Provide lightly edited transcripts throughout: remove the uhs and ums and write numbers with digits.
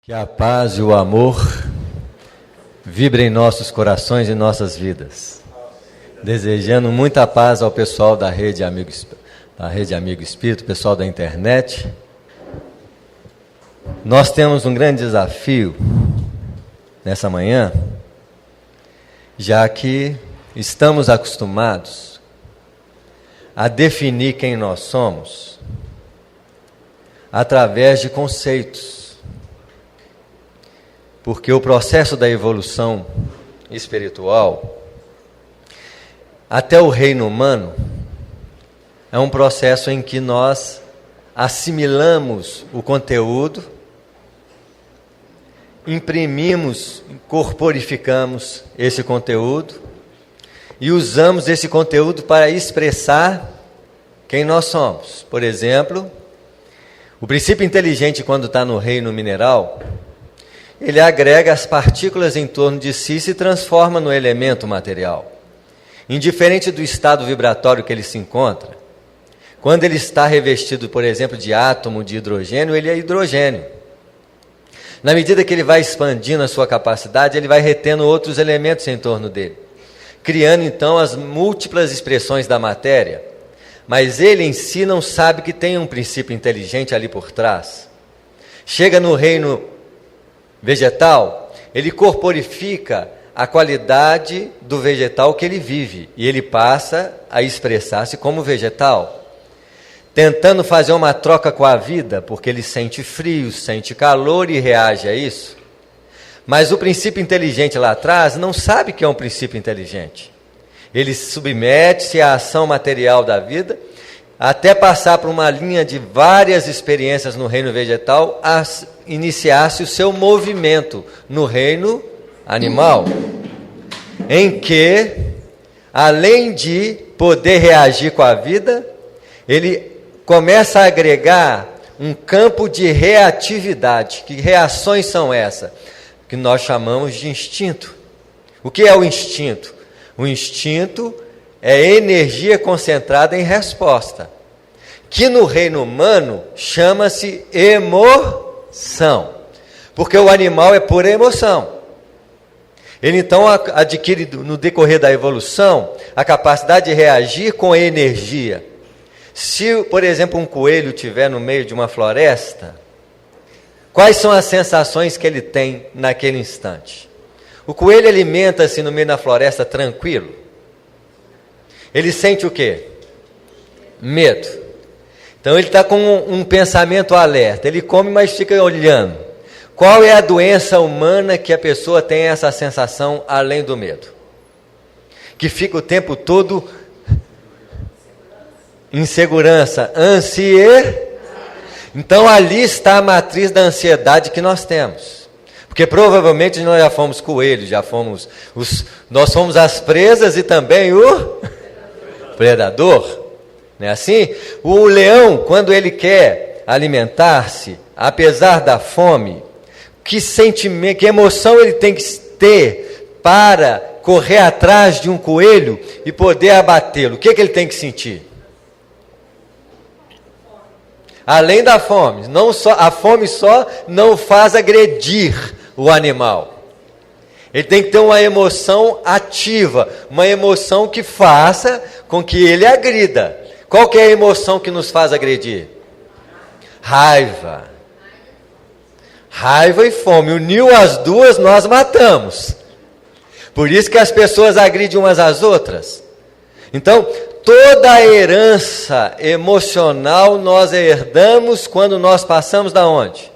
Que a paz e o amor vibrem em nossos corações e nossas vidas. Desejando muita paz ao pessoal da Rede Amigo Espírito, pessoal da internet. Nós temos um grande desafio nessa manhã, já que estamos acostumados a definir quem nós somos através de conceitos. Porque o processo da evolução espiritual, até o reino humano, é um processo em que nós assimilamos o conteúdo, imprimimos, corporificamos esse conteúdo e usamos esse conteúdo para expressar quem nós somos. Por exemplo, o princípio inteligente, quando está no reino mineral, ele agrega as partículas em torno de si e se transforma no elemento material. Indiferente do estado vibratório que ele se encontra, quando ele está revestido, por exemplo, de átomo de hidrogênio, ele é hidrogênio. Na medida que ele vai expandindo a sua capacidade, ele vai retendo outros elementos em torno dele, criando então as múltiplas expressões da matéria. Mas ele em si não sabe que tem um princípio inteligente ali por trás. Chega no reino vegetal, ele corporifica a qualidade do vegetal que ele vive, e ele passa a expressar-se como vegetal, tentando fazer uma troca com a vida, porque ele sente frio, sente calor e reage a isso. Mas o princípio inteligente lá atrás não sabe que é um princípio inteligente. Ele submete-se à ação material da vida, até passar por uma linha de várias experiências no reino vegetal, a iniciar-se o seu movimento no reino animal, em que, além de poder reagir com a vida, ele começa a agregar um campo de reatividade. Que reações são essas? Que nós chamamos de instinto. O que é o instinto? O instinto é energia concentrada em resposta, que no reino humano chama-se emoção, porque o animal é pura emoção. Ele então adquire no decorrer da evolução a capacidade de reagir com energia. Se, por exemplo, um coelho estiver no meio de uma floresta, quais são as sensações que ele tem naquele instante? O coelho alimenta-se no meio da floresta tranquilo. Ele sente o quê? Medo. Então ele está com um pensamento alerta. Ele come, mas fica olhando. Qual é a doença humana que a pessoa tem essa sensação além do medo? Que fica o tempo todo insegurança, ansiedade. Então ali está a matriz da ansiedade que nós temos. Porque provavelmente nós já fomos coelhos, nós fomos as presas e também o predador. Não é assim? O leão, quando ele quer alimentar-se, apesar da fome, que sentimento, que emoção ele tem que ter para correr atrás de um coelho e poder abatê-lo? O que ele tem que sentir? Além da fome, a fome só não faz agredir o animal. Ele tem que ter uma emoção ativa, uma emoção que faça com que ele agrida. Qual que é a emoção que nos faz agredir? Raiva. Raiva e fome. Uniu as duas, nós matamos. Por isso que as pessoas agridem umas às outras. Então, toda a herança emocional nós herdamos quando nós passamos da onde?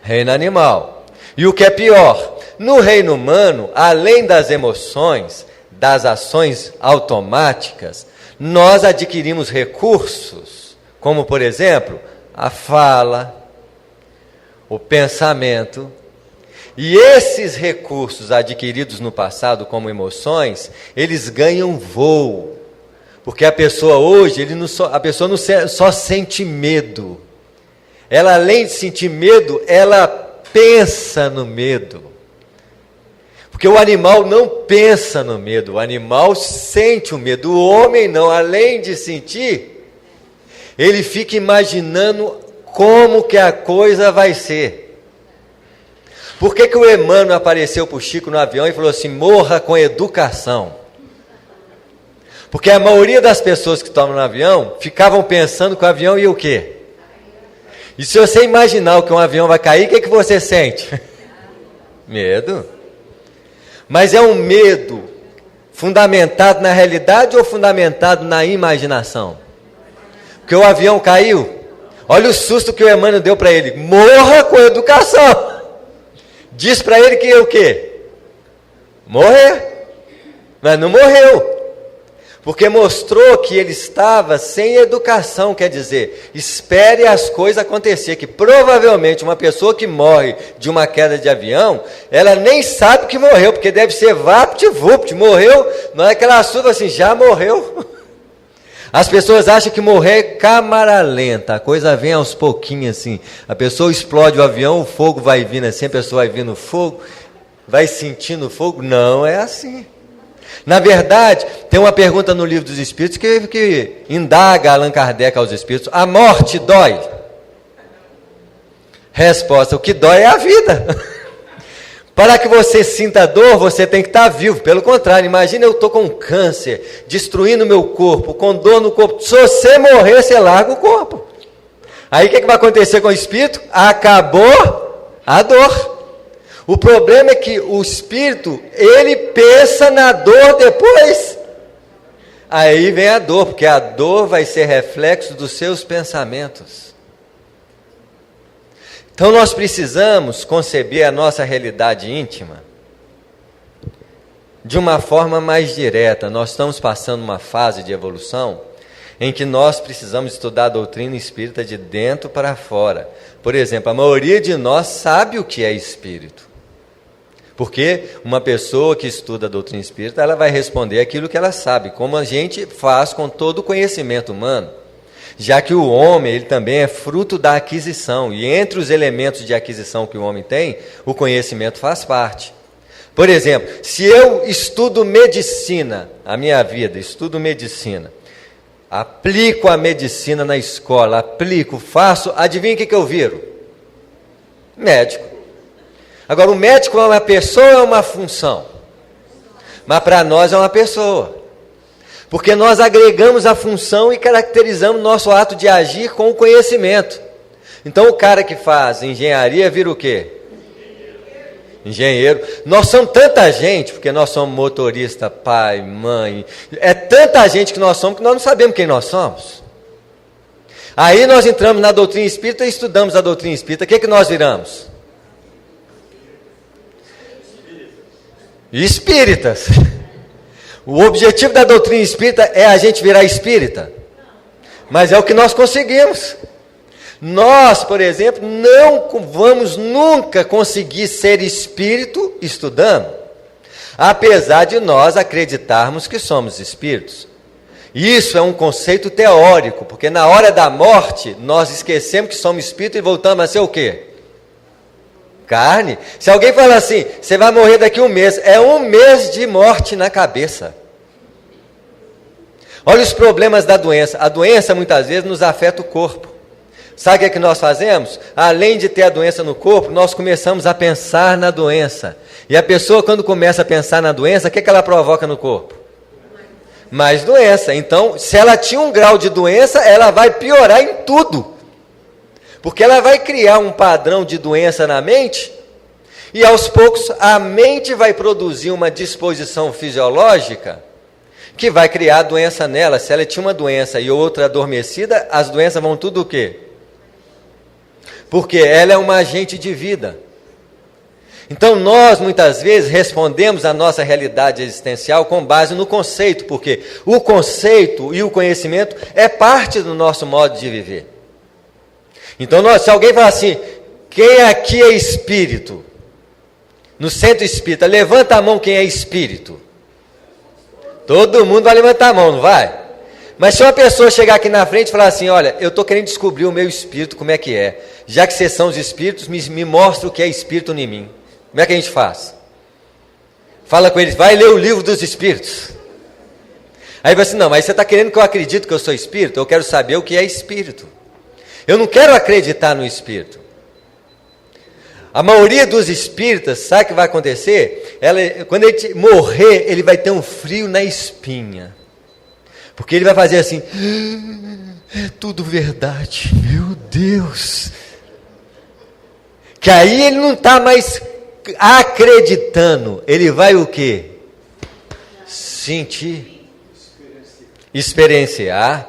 Reino animal. E o que é pior, no reino humano, além das emoções, das ações automáticas, nós adquirimos recursos, como por exemplo, a fala, o pensamento. E esses recursos adquiridos no passado como emoções, eles ganham voo. Porque a pessoa hoje, a pessoa não só sente medo. Ela, além de sentir medo, ela pensa no medo. Porque o animal não pensa no medo, o animal sente o medo. O homem não, além de sentir, ele fica imaginando como que a coisa vai ser. Por que o Emmanuel apareceu para o Chico no avião e falou assim, morra com educação? Porque a maioria das pessoas que estão no avião ficavam pensando que o avião ia o quê? E se você imaginar que um avião vai cair, o que você sente? Medo. Mas é um medo fundamentado na realidade ou fundamentado na imaginação? Porque o avião caiu, olha o susto que o Emmanuel deu para ele, morra com educação. Diz para ele que ia o quê? Morrer. Mas não morreu. Porque mostrou que ele estava sem educação, quer dizer, espere as coisas acontecer, que provavelmente uma pessoa que morre de uma queda de avião, ela nem sabe que morreu, porque deve ser vapt-vupt, morreu, não é que ela assusta assim, já morreu. As pessoas acham que morrer é câmara lenta, a coisa vem aos pouquinhos assim, a pessoa explode o avião, o fogo vai vindo assim, a pessoa vai vindo fogo, vai sentindo o fogo, não é assim. Na verdade, tem uma pergunta no Livro dos Espíritos que indaga Allan Kardec aos Espíritos, a morte dói? Resposta, o que dói é a vida. Para que você sinta dor, você tem que estar vivo. Pelo contrário, imagina eu estou com câncer, destruindo o meu corpo, com dor no corpo. Se você morrer, você larga o corpo. Aí o que vai acontecer com o espírito? Acabou a dor. O problema é que o espírito, ele pensa na dor depois. Aí vem a dor, porque a dor vai ser reflexo dos seus pensamentos. Então nós precisamos conceber a nossa realidade íntima de uma forma mais direta. Nós estamos passando uma fase de evolução em que nós precisamos estudar a doutrina espírita de dentro para fora. Por exemplo, a maioria de nós sabe o que é espírito. Porque uma pessoa que estuda a doutrina espírita, ela vai responder aquilo que ela sabe, como a gente faz com todo o conhecimento humano. Já que o homem, ele também é fruto da aquisição, e entre os elementos de aquisição que o homem tem, o conhecimento faz parte. Por exemplo, se eu estudo medicina, a minha vida, estudo medicina, aplico a medicina na escola, faço, adivinha o que eu viro? Médico. Agora, o médico é uma pessoa ou é uma função? Mas para nós é uma pessoa. Porque nós agregamos a função e caracterizamos nosso ato de agir com o conhecimento. Então, o cara que faz engenharia vira o quê? Engenheiro. Nós somos tanta gente, porque nós somos motorista, pai, mãe. É tanta gente que nós somos que nós não sabemos quem nós somos. Aí nós entramos na doutrina espírita e estudamos a doutrina espírita. O que nós viramos? Espíritas. O objetivo da doutrina espírita é a gente virar espírita. Mas é o que nós conseguimos. Nós, por exemplo, não vamos nunca conseguir ser espírito estudando. Apesar de nós acreditarmos que somos espíritos. Isso é um conceito teórico, porque na hora da morte, nós esquecemos que somos espíritos e voltamos a ser o quê? Carne. Se alguém falar assim, você vai morrer daqui a um mês, é um mês de morte na cabeça. Olha os problemas da doença. A doença muitas vezes nos afeta o corpo. Sabe o que nós fazemos? Além de ter a doença no corpo, nós começamos a pensar na doença. E a pessoa, quando começa a pensar na doença, o que ela provoca no corpo? Mais doença. Então, se ela tinha um grau de doença, ela vai piorar em tudo. Porque ela vai criar um padrão de doença na mente, e aos poucos a mente vai produzir uma disposição fisiológica que vai criar doença nela. Se ela tinha uma doença e outra adormecida, as doenças vão tudo o quê? Porque ela é uma agente de vida. Então nós muitas vezes respondemos a nossa realidade existencial com base no conceito, porque o conceito e o conhecimento é parte do nosso modo de viver. Então, se alguém falar assim, quem aqui é espírito? No centro espírita, levanta a mão quem é espírito. Todo mundo vai levantar a mão, não vai? Mas se uma pessoa chegar aqui na frente e falar assim, olha, eu estou querendo descobrir o meu espírito, como é que é. Já que vocês são os espíritos, me mostra o que é espírito em mim. Como é que a gente faz? Fala com eles, vai ler o livro dos espíritos. Aí você, não, mas você está querendo que eu acredite que eu sou espírito? Eu quero saber o que é espírito. Eu não quero acreditar no espírito. A maioria dos espíritas, sabe o que vai acontecer? Quando ele morrer, ele vai ter um frio na espinha. Porque ele vai fazer assim, é tudo verdade, meu Deus. Que aí ele não está mais acreditando, ele vai o quê? Sentir, experienciar.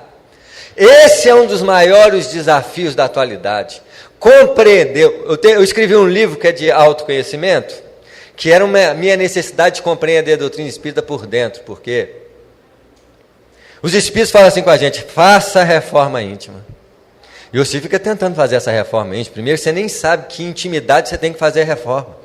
Esse é um dos maiores desafios da atualidade. Compreender. Eu escrevi um livro que é de autoconhecimento, que era minha necessidade de compreender a doutrina espírita por dentro, porque os espíritos falam assim com a gente, faça a reforma íntima. E você fica tentando fazer essa reforma íntima. Primeiro, você nem sabe que intimidade você tem que fazer a reforma.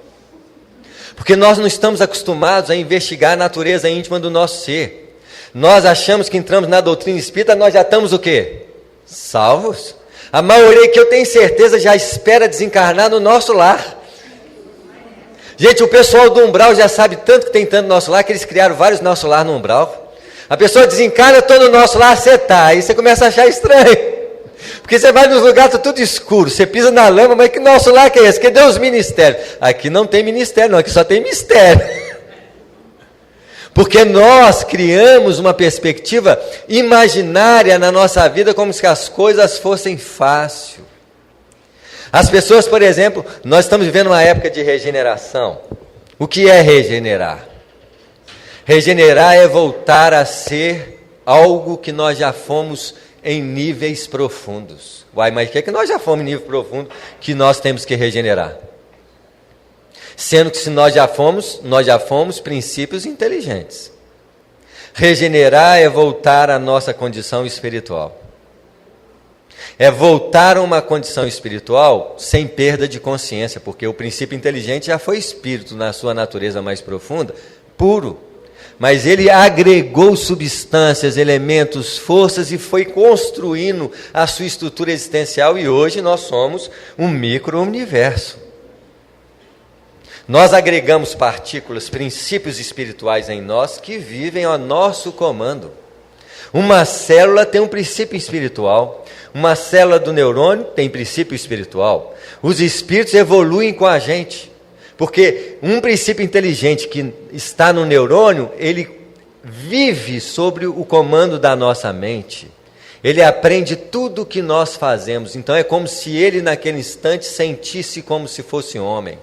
Porque nós não estamos acostumados a investigar a natureza íntima do nosso ser. Nós achamos que entramos na doutrina espírita, nós já estamos o quê? Salvos. A maioria que eu tenho certeza já espera desencarnar no nosso lar. Gente, o pessoal do umbral já sabe tanto que tem tanto no nosso lar, que eles criaram vários nosso lar no umbral. A pessoa desencarna, todo no nosso lar, você está. Aí você começa a achar estranho. Porque você vai nos lugares, está tudo escuro. Você pisa na lama, mas que nosso lar que é esse? Cadê os ministérios? Aqui não tem ministério, não. Aqui só tem mistério. Porque nós criamos uma perspectiva imaginária na nossa vida, como se as coisas fossem fáceis. As pessoas, por exemplo, nós estamos vivendo uma época de regeneração. O que é regenerar? Regenerar é voltar a ser algo que nós já fomos em níveis profundos. Uai, mas o que é que nós já fomos em nível profundo que nós temos que regenerar? Sendo que se nós já fomos princípios inteligentes. Regenerar é voltar à nossa condição espiritual. É voltar a uma condição espiritual sem perda de consciência, porque o princípio inteligente já foi espírito na sua natureza mais profunda, puro. Mas ele agregou substâncias, elementos, forças e foi construindo a sua estrutura existencial, e hoje nós somos um micro-universo. Nós agregamos partículas, princípios espirituais em nós que vivem ao nosso comando. Uma célula tem um princípio espiritual, uma célula do neurônio tem princípio espiritual. Os espíritos evoluem com a gente, porque um princípio inteligente que está no neurônio, ele vive sobre o comando da nossa mente. Ele aprende tudo o que nós fazemos, então é como se ele naquele instante sentisse como se fosse homem.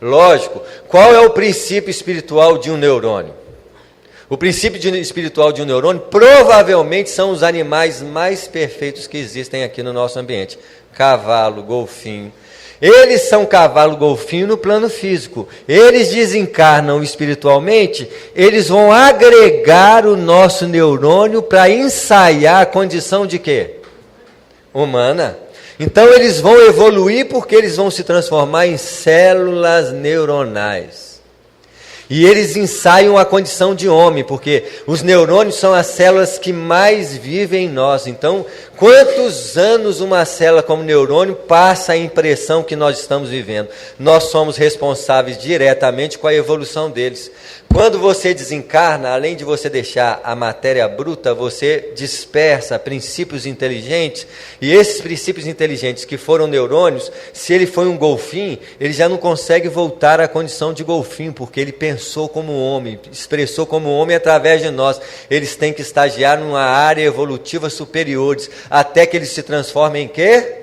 Lógico, qual é o princípio espiritual de um neurônio? O princípio espiritual de um neurônio provavelmente são os animais mais perfeitos que existem aqui no nosso ambiente. Cavalo, golfinho. Eles são cavalo, golfinho no plano físico. Eles desencarnam espiritualmente, eles vão agregar o nosso neurônio para ensaiar a condição de quê? Humana. Então eles vão evoluir porque eles vão se transformar em células neuronais. E eles ensaiam a condição de homem, porque os neurônios são as células que mais vivem em nós. Então, quantos anos uma célula como neurônio passa a impressão que nós estamos vivendo? Nós somos responsáveis diretamente com a evolução deles. Quando você desencarna, além de você deixar a matéria bruta, você dispersa princípios inteligentes, e esses princípios inteligentes que foram neurônios, se ele foi um golfinho, ele já não consegue voltar à condição de golfinho, porque ele pensou como homem, expressou como homem através de nós. Eles têm que estagiar numa área evolutiva superiores, até que eles se transformem em quê?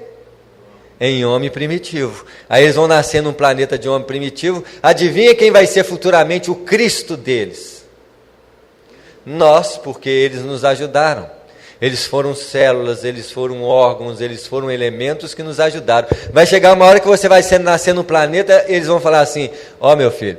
Em homem primitivo. Aí eles vão nascer num planeta de homem primitivo. Adivinha quem vai ser futuramente o Cristo deles? Nós, porque eles nos ajudaram. Eles foram células, eles foram órgãos, eles foram elementos que nos ajudaram. Vai chegar uma hora que você vai nascer no planeta, eles vão falar assim: ó, meu filho,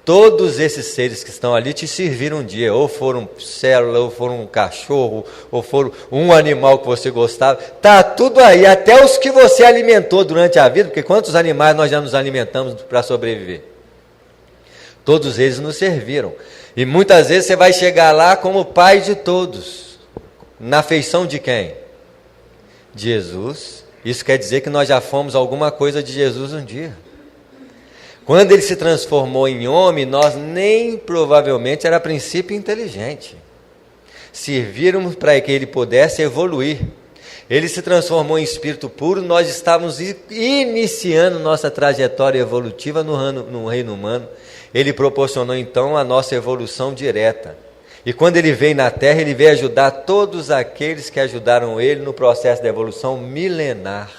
todos esses seres que estão ali te serviram um dia, ou foram célula, ou foram um cachorro, ou foram um animal que você gostava, está tudo aí, até os que você alimentou durante a vida, porque quantos animais nós já nos alimentamos para sobreviver? Todos eles nos serviram, e muitas vezes você vai chegar lá como pai de todos, na feição de quem? De Jesus. Isso quer dizer que nós já fomos alguma coisa de Jesus um dia. Quando ele se transformou em homem, nós nem provavelmente era princípio inteligente. Serviram para que ele pudesse evoluir. Ele se transformou em espírito puro, nós estávamos iniciando nossa trajetória evolutiva no reino humano. Ele proporcionou então a nossa evolução direta. E quando ele veio na Terra, ele veio ajudar todos aqueles que ajudaram ele no processo de evolução milenar.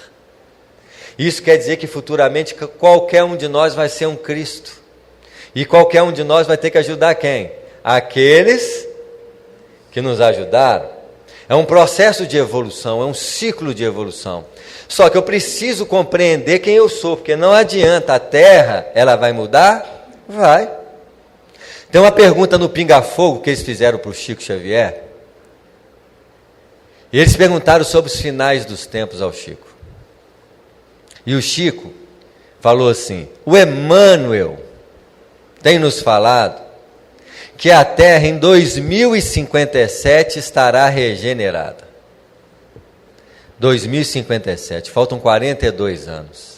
Isso quer dizer que futuramente qualquer um de nós vai ser um Cristo. E qualquer um de nós vai ter que ajudar quem? Aqueles que nos ajudaram. É um processo de evolução, é um ciclo de evolução. Só que eu preciso compreender quem eu sou, porque não adianta, a Terra, ela vai mudar? Vai. Tem uma pergunta no Pinga Fogo que eles fizeram para o Chico Xavier. E eles perguntaram sobre os finais dos tempos ao Chico. E o Chico falou assim: o Emmanuel tem nos falado que a Terra em 2057 estará regenerada. 2057, faltam 42 anos.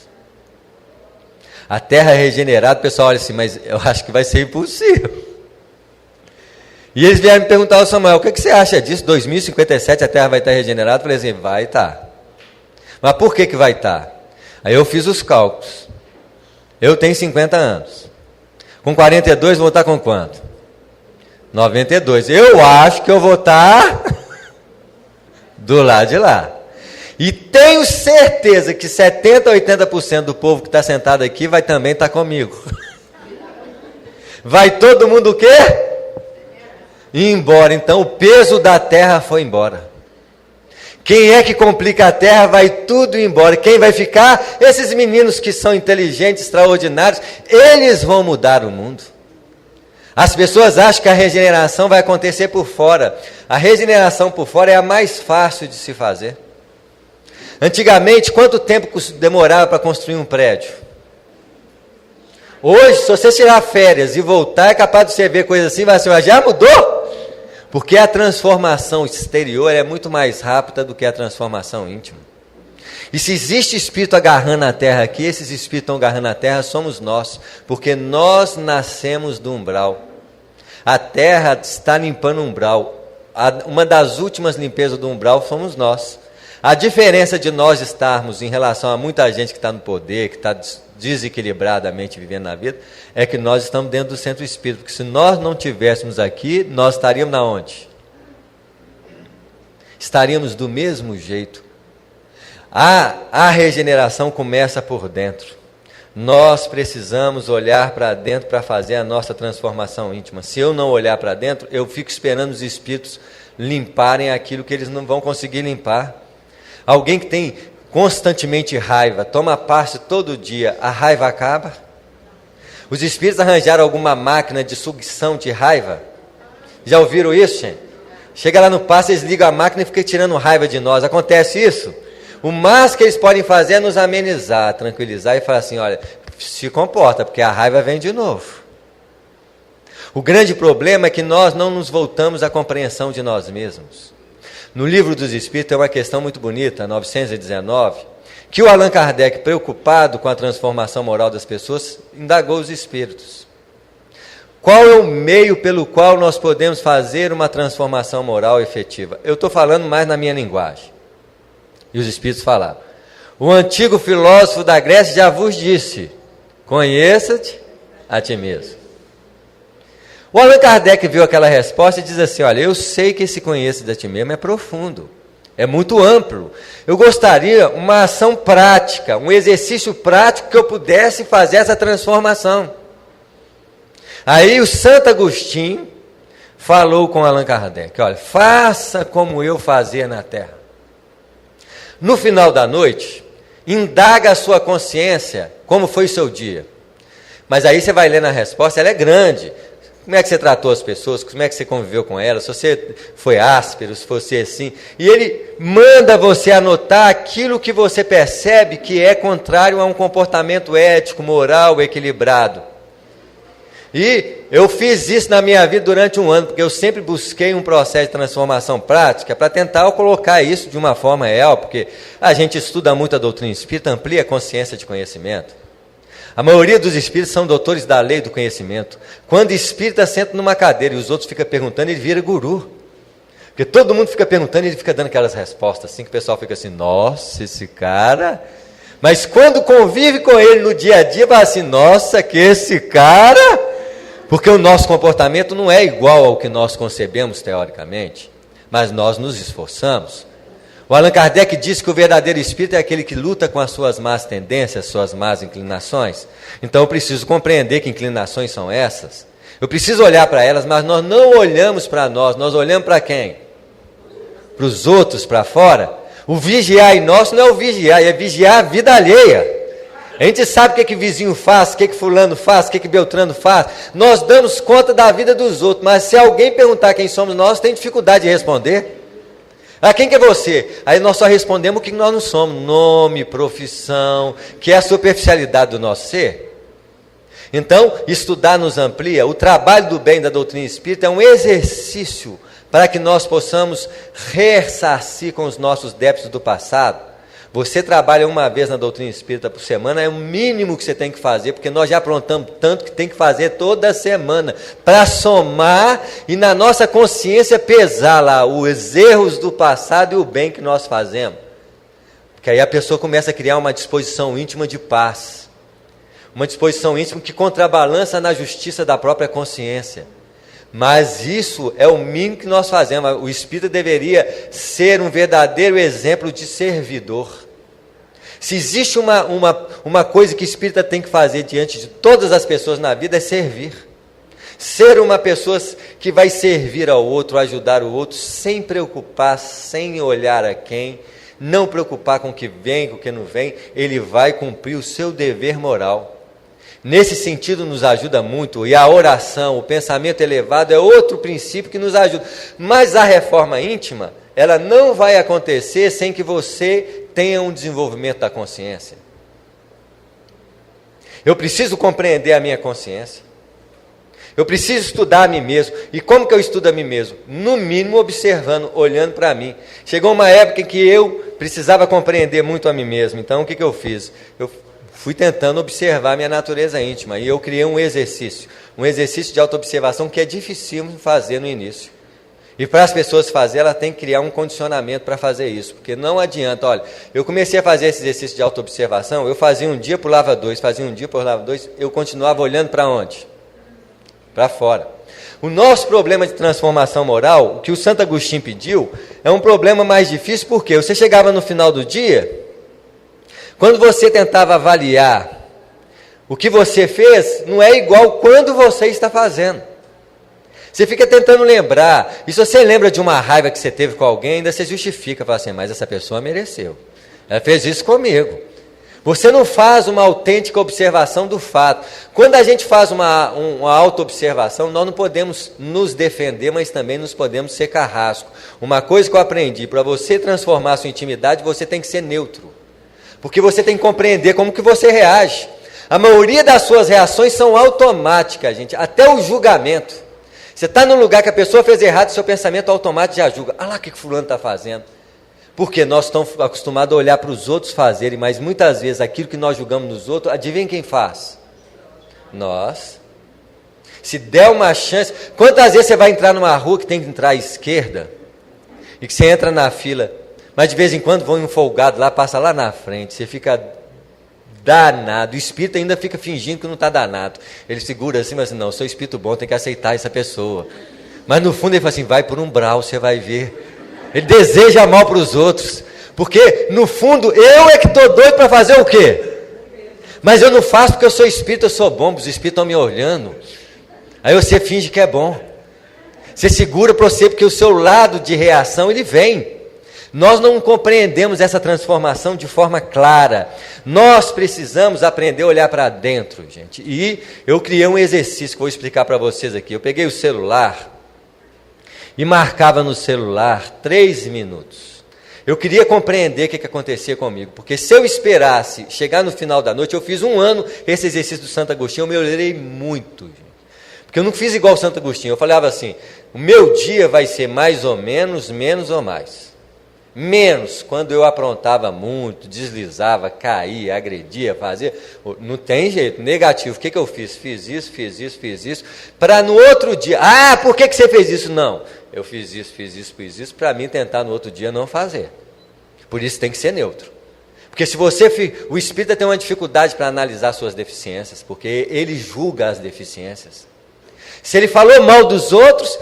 A Terra regenerada, o pessoal olha assim, mas eu acho que vai ser impossível. E eles vieram me perguntar ao Samuel, o que você acha disso? 2057 a Terra vai estar regenerada? Eu falei assim, vai estar. Mas por que vai estar? Aí eu fiz os cálculos. Eu tenho 50 anos. Com 42 vou estar com quanto? 92. Eu acho que eu vou estar do lado de lá. E tenho certeza que 70% a 80% do povo que está sentado aqui vai também estar comigo. Vai todo mundo o quê? Ir embora. Então o peso da terra foi embora. Quem é que complica a terra vai tudo embora. Quem vai ficar? Esses meninos que são inteligentes, extraordinários, eles vão mudar o mundo. As pessoas acham que a regeneração vai acontecer por fora. A regeneração por fora é a mais fácil de se fazer. Antigamente, quanto tempo demorava para construir um prédio? Hoje, se você tirar férias e voltar, é capaz de você ver coisa assim, vai assim, já mudou? Porque a transformação exterior é muito mais rápida do que a transformação íntima. E se existe espírito agarrando a terra aqui, esses espíritos estão agarrando a terra, somos nós, porque nós nascemos do umbral. A terra está limpando o umbral. Uma das últimas limpezas do umbral fomos nós. A diferença de nós estarmos em relação a muita gente que está no poder, que está desequilibradamente vivendo na vida, é que nós estamos dentro do centro espírita. Porque se nós não tivéssemos aqui, nós estaríamos na onde? Estaríamos do mesmo jeito. A regeneração começa por dentro. Nós precisamos olhar para dentro para fazer a nossa transformação íntima. Se eu não olhar para dentro, eu fico esperando os espíritos limparem aquilo que eles não vão conseguir limpar. Alguém que tem constantemente raiva, toma passe todo dia, a raiva acaba? Os espíritos arranjaram alguma máquina de sucção de raiva? Já ouviram isso, gente? Chega lá no passe, eles ligam a máquina e ficam tirando raiva de nós. Acontece isso? O mais que eles podem fazer é nos amenizar, tranquilizar e falar assim, olha, se comporta, porque a raiva vem de novo. O grande problema é que nós não nos voltamos à compreensão de nós mesmos. No Livro dos Espíritos tem uma questão muito bonita, 919, que o Allan Kardec, preocupado com a transformação moral das pessoas, indagou os espíritos. Qual é o meio pelo qual nós podemos fazer uma transformação moral efetiva? Eu estou falando mais na minha linguagem. E os espíritos falaram, o antigo filósofo da Grécia já vos disse, conheça-te a ti mesmo. O Allan Kardec viu aquela resposta e diz assim, olha, eu sei que esse conheça-te a ti mesmo é profundo, é muito amplo. Eu gostaria uma ação prática, um exercício prático que eu pudesse fazer essa transformação. Aí o Santo Agostinho falou com Allan Kardec, olha, faça como eu fazia na terra. No final da noite, indaga a sua consciência como foi o seu dia. Mas aí você vai ler na resposta, ela é grande. Como é que você tratou as pessoas, como é que você conviveu com elas, se você foi áspero, se você assim. E ele manda você anotar aquilo que você percebe que é contrário a um comportamento ético, moral, equilibrado. E eu fiz isso na minha vida durante um ano, porque eu sempre busquei um processo de transformação prática para tentar colocar isso de uma forma real, porque a gente estuda muito a doutrina espírita, amplia a consciência de conhecimento. A maioria dos espíritos são doutores da lei do conhecimento. Quando o espírita senta numa cadeira e os outros ficam perguntando, ele vira guru. Porque todo mundo fica perguntando e ele fica dando aquelas respostas assim, que o pessoal fica assim, nossa, esse cara... Mas quando convive com ele no dia a dia, vai assim, nossa, que esse cara... Porque o nosso comportamento não é igual ao que nós concebemos teoricamente, mas nós nos esforçamos. O Allan Kardec disse que o verdadeiro espírito é aquele que luta com as suas más tendências, suas más inclinações. Então eu preciso compreender que inclinações são essas. Eu preciso olhar para elas, mas nós não olhamos para nós olhamos para quem? Para os outros, para fora. O vigiar em nós não é o vigiar, é vigiar a vida alheia. A gente sabe o que vizinho faz, o que fulano faz, o que Beltrano faz. Nós damos conta da vida dos outros, mas se alguém perguntar quem somos nós, tem dificuldade de responder. Ah, quem que é você? Aí nós só respondemos o que nós não somos. Nome, profissão, que é a superficialidade do nosso ser. Então, estudar nos amplia. O trabalho do bem da doutrina espírita é um exercício para que nós possamos ressarcir com os nossos débitos do passado. Você trabalha uma vez na doutrina espírita por semana, é o mínimo que você tem que fazer, porque nós já aprontamos tanto que tem que fazer toda semana, para somar e na nossa consciência pesar lá os erros do passado e o bem que nós fazemos. Porque aí a pessoa começa a criar uma disposição íntima de paz, uma disposição íntima que contrabalança na justiça da própria consciência. Mas isso é o mínimo que nós fazemos. O espírita deveria ser um verdadeiro exemplo de servidor. Se existe uma coisa que o espírita tem que fazer diante de todas as pessoas na vida, é servir. Ser uma pessoa que vai servir ao outro, ajudar o outro, sem preocupar, sem olhar a quem, não preocupar com o que vem, com o que não vem, ele vai cumprir o seu dever moral. Nesse sentido nos ajuda muito, e a oração, o pensamento elevado é outro princípio que nos ajuda. Mas a reforma íntima, ela não vai acontecer sem que você tenha um desenvolvimento da consciência. Eu preciso compreender a minha consciência. Eu preciso estudar a mim mesmo. E como que eu estudo a mim mesmo? No mínimo observando, olhando para mim. Chegou uma época em que eu precisava compreender muito a mim mesmo. Então o que eu fiz? Eu fui tentando observar a minha natureza íntima, e eu criei um exercício de autoobservação que é difícil fazer no início. E para as pessoas fazerem, ela tem que criar um condicionamento para fazer isso, porque não adianta. Olha, eu comecei a fazer esse exercício de autoobservação, eu fazia um dia, pulava dois, fazia um dia, pulava dois, eu continuava olhando para onde? Para fora. O nosso problema de transformação moral, o que o Santo Agostinho pediu, é um problema mais difícil, porque você chegava no final do dia, quando você tentava avaliar o que você fez, não é igual quando você está fazendo. Você fica tentando lembrar, e se você lembra de uma raiva que você teve com alguém, ainda você justifica, fala assim, mas essa pessoa mereceu, ela fez isso comigo. Você não faz uma autêntica observação do fato. Quando a gente faz uma auto-observação, nós não podemos nos defender, mas também nos podemos ser carrasco. Uma coisa que eu aprendi, para você transformar a sua intimidade, você tem que ser neutro. Porque você tem que compreender como que você reage. A maioria das suas reações são automáticas, gente. Até o julgamento. Você está num lugar que a pessoa fez errado, seu pensamento automático já julga. Ah lá o que fulano está fazendo. Porque nós estamos acostumados a olhar para os outros fazerem, mas muitas vezes aquilo que nós julgamos nos outros, adivinha quem faz? Nós. Se der uma chance... Quantas vezes você vai entrar numa rua que tem que entrar à esquerda, e que você entra na fila... Mas de vez em quando vão um folgado lá, passa lá na frente, você fica danado. O espírito ainda fica fingindo que não está danado. Ele segura assim, mas assim, não, eu sou espírito bom, tem que aceitar essa pessoa. Mas no fundo ele fala assim, vai por um umbral, você vai ver. Ele deseja mal para os outros. Porque no fundo eu é que estou doido para fazer o quê? Mas eu não faço porque eu sou espírito, eu sou bom, os espíritos estão me olhando. Aí você finge que é bom. Você segura para você porque o seu lado de reação ele vem. Nós não compreendemos essa transformação de forma clara. Nós precisamos aprender a olhar para dentro, gente. E eu criei um exercício que eu vou explicar para vocês aqui. Eu peguei o celular e marcava no celular 3 minutos. Eu queria compreender o que acontecia comigo. Porque se eu esperasse chegar no final da noite, eu fiz 1 ano esse exercício do Santo Agostinho, eu melhorei muito, gente. Porque eu não fiz igual o Santo Agostinho. Eu falava assim, o meu dia vai ser mais ou menos ou mais. Menos quando eu aprontava muito, deslizava, caía, agredia, fazia. Não tem jeito, negativo. O que eu fiz? Fiz isso, para no outro dia. Ah, por que você fez isso? Não, eu fiz isso, para mim tentar no outro dia não fazer. Por isso tem que ser neutro. Porque se o espírita tem uma dificuldade para analisar suas deficiências, porque ele julga as deficiências. Se ele falou mal dos outros,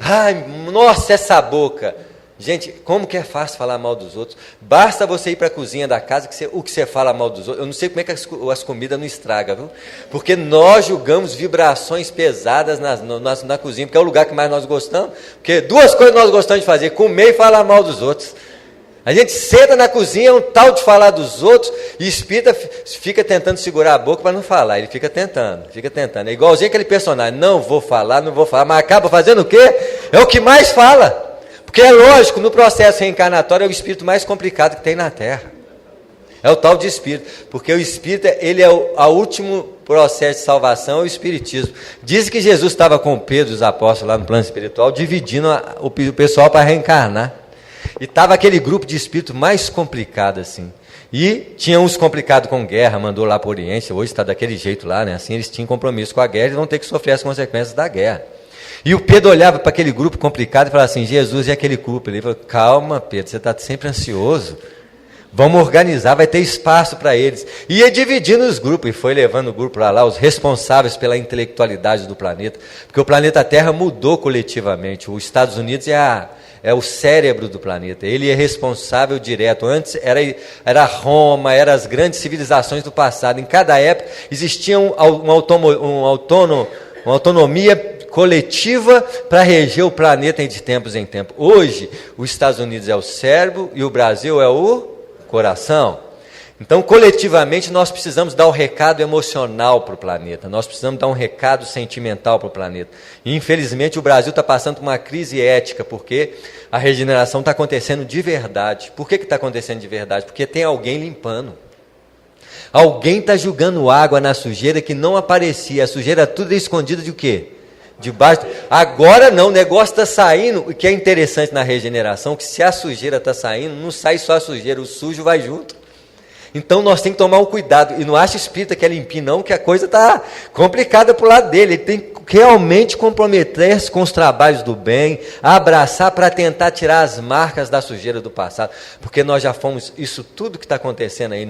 ai, nossa, essa boca. Gente, como que é fácil falar mal dos outros? Basta você ir para a cozinha da casa, o que você fala mal dos outros. Eu não sei como é que as comidas não estragam, viu? Porque nós julgamos vibrações pesadas na cozinha, porque é o lugar que mais nós gostamos. Porque duas coisas nós gostamos de fazer: comer e falar mal dos outros. A gente senta na cozinha, é um tal de falar dos outros, e o espírita fica tentando segurar a boca para não falar. Ele fica tentando. É igualzinho aquele personagem: não vou falar, mas acaba fazendo o quê? É o que mais fala. Porque é lógico, no processo reencarnatório é o espírito mais complicado que tem na Terra. É o tal de espírito. Porque o espírito, ele é o último processo de salvação, é o espiritismo. Dizem que Jesus estava com Pedro e os apóstolos lá no plano espiritual, dividindo o pessoal para reencarnar. E estava aquele grupo de espírito mais complicado assim. E tinha uns complicados com guerra, mandou lá para o Oriente, hoje está daquele jeito lá, né? Assim eles tinham compromisso com a guerra e vão ter que sofrer as consequências da guerra. E o Pedro olhava para aquele grupo complicado e falava assim: Jesus e aquele grupo. Ele falou: calma, Pedro, você está sempre ansioso. Vamos organizar, vai ter espaço para eles. E ia dividindo os grupos, e foi levando o grupo para lá, os responsáveis pela intelectualidade do planeta. Porque o planeta Terra mudou coletivamente. Os Estados Unidos é o cérebro do planeta. Ele é responsável direto. Antes era Roma, eram as grandes civilizações do passado. Em cada época existia uma autonomia coletiva para reger o planeta de tempos em tempos. Hoje, os Estados Unidos é o cérebro e o Brasil é o coração. Então, coletivamente, nós precisamos dar um recado emocional para o planeta, nós precisamos dar um recado sentimental para o planeta. E, infelizmente, o Brasil está passando por uma crise ética, porque a regeneração está acontecendo de verdade. Por que está acontecendo de verdade? Porque tem alguém limpando. Alguém está jogando água na sujeira que não aparecia. A sujeira tudo é escondida de o quê? Debaixo. Agora não, o negócio está saindo. O que é interessante na regeneração, que se a sujeira está saindo, não sai só a sujeira, o sujo vai junto. Então nós temos que tomar um cuidado. E não acha espírita que é limpinho não, que a coisa está complicada para o lado dele. Ele tem que realmente comprometer-se com os trabalhos do bem, abraçar para tentar tirar as marcas da sujeira do passado. Porque nós já fomos, isso tudo que está acontecendo aí,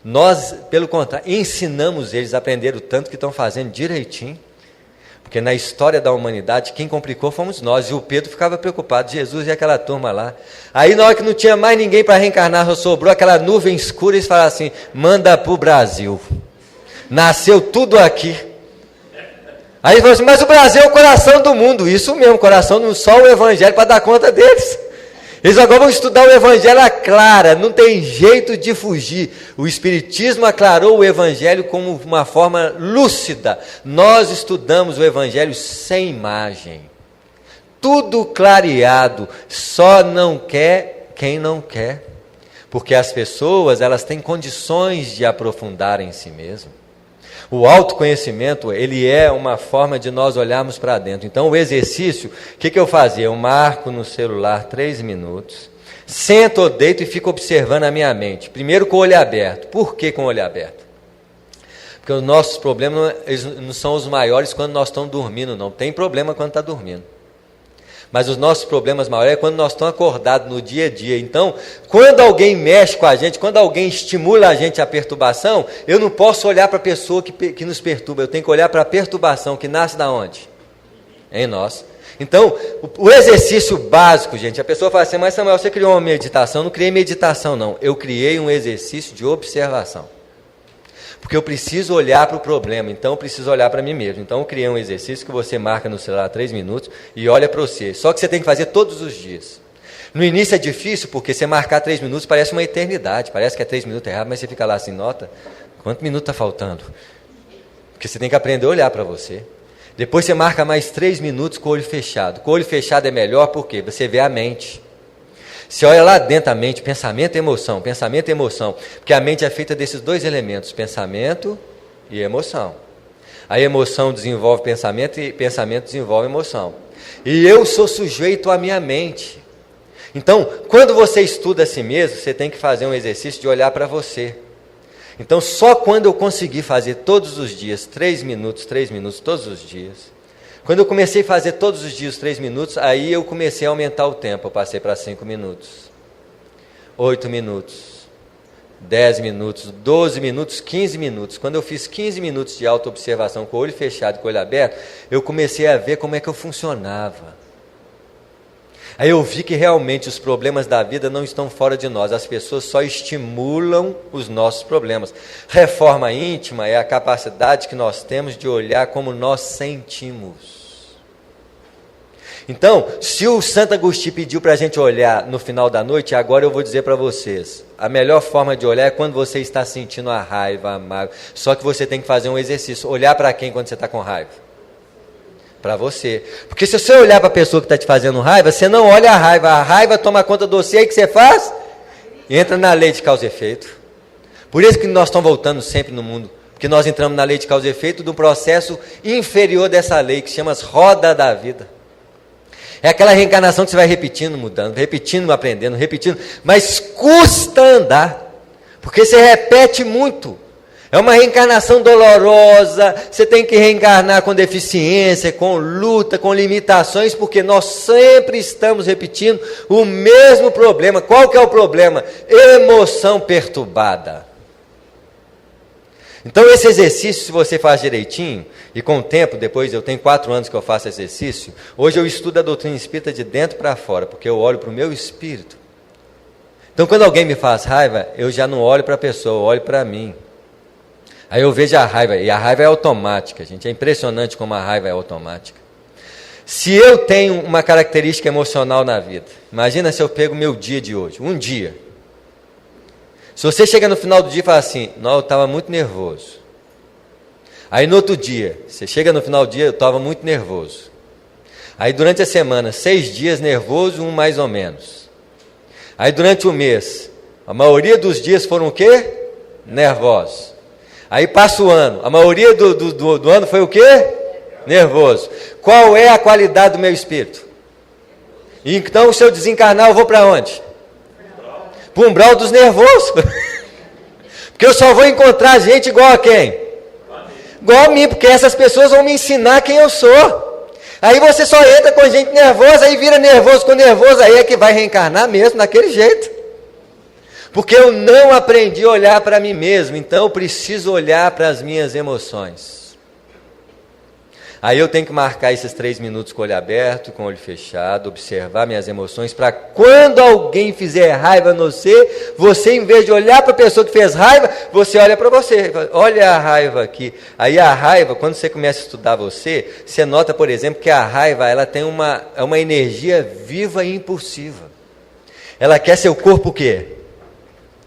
nós, pelo contrário, ensinamos eles a aprender o tanto que estão fazendo direitinho. Porque na história da humanidade, quem complicou fomos nós. E o Pedro ficava preocupado, Jesus e aquela turma lá. Aí na hora que não tinha mais ninguém para reencarnar, só sobrou aquela nuvem escura, eles falaram assim: manda para o Brasil. Nasceu tudo aqui. Aí ele falou assim: mas o Brasil é o coração do mundo. Isso mesmo, coração do mundo, só o Evangelho para dar conta deles. Eles agora vão estudar o Evangelho à clara, não tem jeito de fugir. O Espiritismo aclarou o Evangelho como uma forma lúcida. Nós estudamos o Evangelho sem imagem. Tudo clareado, só não quer quem não quer. Porque as pessoas, elas têm condições de aprofundar em si mesmo. O autoconhecimento, ele é uma forma de nós olharmos para dentro. Então, o exercício, o que eu fazia? Eu marco no celular 3 minutos, sento ou deito e fico observando a minha mente. Primeiro com o olho aberto. Por que com o olho aberto? Porque os nossos problemas não são os maiores quando nós estamos dormindo, não. Tem problema quando está dormindo. Mas os nossos problemas maiores é quando nós estamos acordados no dia a dia. Então, quando alguém mexe com a gente, quando alguém estimula a gente a perturbação, eu não posso olhar para a pessoa que nos perturba, eu tenho que olhar para a perturbação que nasce da onde? Em nós. Então, o exercício básico, gente, a pessoa fala assim: mas Samuel, você criou uma meditação? Eu não criei meditação, não. Eu criei um exercício de observação. Porque eu preciso olhar para o problema, então eu preciso olhar para mim mesmo. Então eu criei um exercício que você marca no celular 3 minutos e olha para você. Só que você tem que fazer todos os dias. No início é difícil, porque você marcar 3 minutos parece uma eternidade. Parece que é 3 minutos errado, mas você fica lá assim: nota, quanto minuto está faltando? Porque você tem que aprender a olhar para você. Depois você marca mais 3 minutos com o olho fechado. Com o olho fechado é melhor porque você vê a mente. Você olha lá dentro da mente, pensamento e emoção, porque a mente é feita desses 2 elementos, pensamento e emoção. A emoção desenvolve pensamento e pensamento desenvolve emoção. E eu sou sujeito à minha mente. Então, quando você estuda a si mesmo, você tem que fazer um exercício de olhar para você. Então, só quando eu consegui fazer todos os dias, 3 minutos, todos os dias, quando eu comecei a fazer todos os dias 3 minutos, aí eu comecei a aumentar o tempo, eu passei para 5 minutos, 8 minutos, 10 minutos, 12 minutos, 15 minutos. Quando eu fiz 15 minutos de autoobservação com o olho fechado e com o olho aberto, eu comecei a ver como é que eu funcionava. Aí eu vi que realmente os problemas da vida não estão fora de nós, as pessoas só estimulam os nossos problemas. Reforma íntima é a capacidade que nós temos de olhar como nós sentimos. Então, se o Santo Agostinho pediu para a gente olhar no final da noite, agora eu vou dizer para vocês, a melhor forma de olhar é quando você está sentindo a raiva, a mágoa. Só que você tem que fazer um exercício, olhar para quem quando você está com raiva? Para você. Porque se você olhar para a pessoa que está te fazendo raiva, você não olha a raiva toma conta de você, aí o que você faz? Entra na lei de causa e efeito. Por isso que nós estamos voltando sempre no mundo, porque nós entramos na lei de causa e efeito do processo inferior dessa lei, que se chama roda da vida. É aquela reencarnação que você vai repetindo, mudando, repetindo, aprendendo, repetindo, mas custa andar, porque você repete muito. É uma reencarnação dolorosa, você tem que reencarnar com deficiência, com luta, com limitações, porque nós sempre estamos repetindo o mesmo problema. Qual que é o problema? Emoção perturbada. Então esse exercício, se você faz direitinho, e com o tempo, depois eu tenho 4 anos que eu faço exercício, hoje eu estudo a doutrina espírita de dentro para fora, porque eu olho para o meu espírito. Então quando alguém me faz raiva, eu já não olho para a pessoa, eu olho para mim. Aí eu vejo a raiva, e a raiva é automática, gente, é impressionante como a raiva é automática. Se eu tenho uma característica emocional na vida, imagina se eu pego o meu dia de hoje, um dia. Se você chega no final do dia e fala assim, não, eu estava muito nervoso. Aí no outro dia, você chega no final do dia, eu estava muito nervoso. Aí durante a semana, 6 dias nervoso, um mais ou menos. Aí durante o mês, a maioria dos dias foram o quê? Nervosos. Aí passa o ano, a maioria do ano foi o quê? Nervoso. Qual é a qualidade do meu espírito? Então, se eu desencarnar, eu vou para onde? Para o umbral dos nervosos. Porque eu só vou encontrar gente igual a quem? Igual a mim, porque essas pessoas vão me ensinar quem eu sou. Aí você só entra com gente nervosa, aí vira nervoso com nervoso, aí é que vai reencarnar mesmo, daquele jeito. Porque eu não aprendi a olhar para mim mesmo, então eu preciso olhar para as minhas emoções. Aí eu tenho que marcar esses 3 minutos com o olho aberto, com o olho fechado, observar minhas emoções, para quando alguém fizer raiva no você, em vez de olhar para a pessoa que fez raiva, você olha para você, olha a raiva aqui. Aí a raiva, quando você começa a estudar você nota, por exemplo, que a raiva ela tem uma energia viva e impulsiva. Ela quer seu corpo o quê?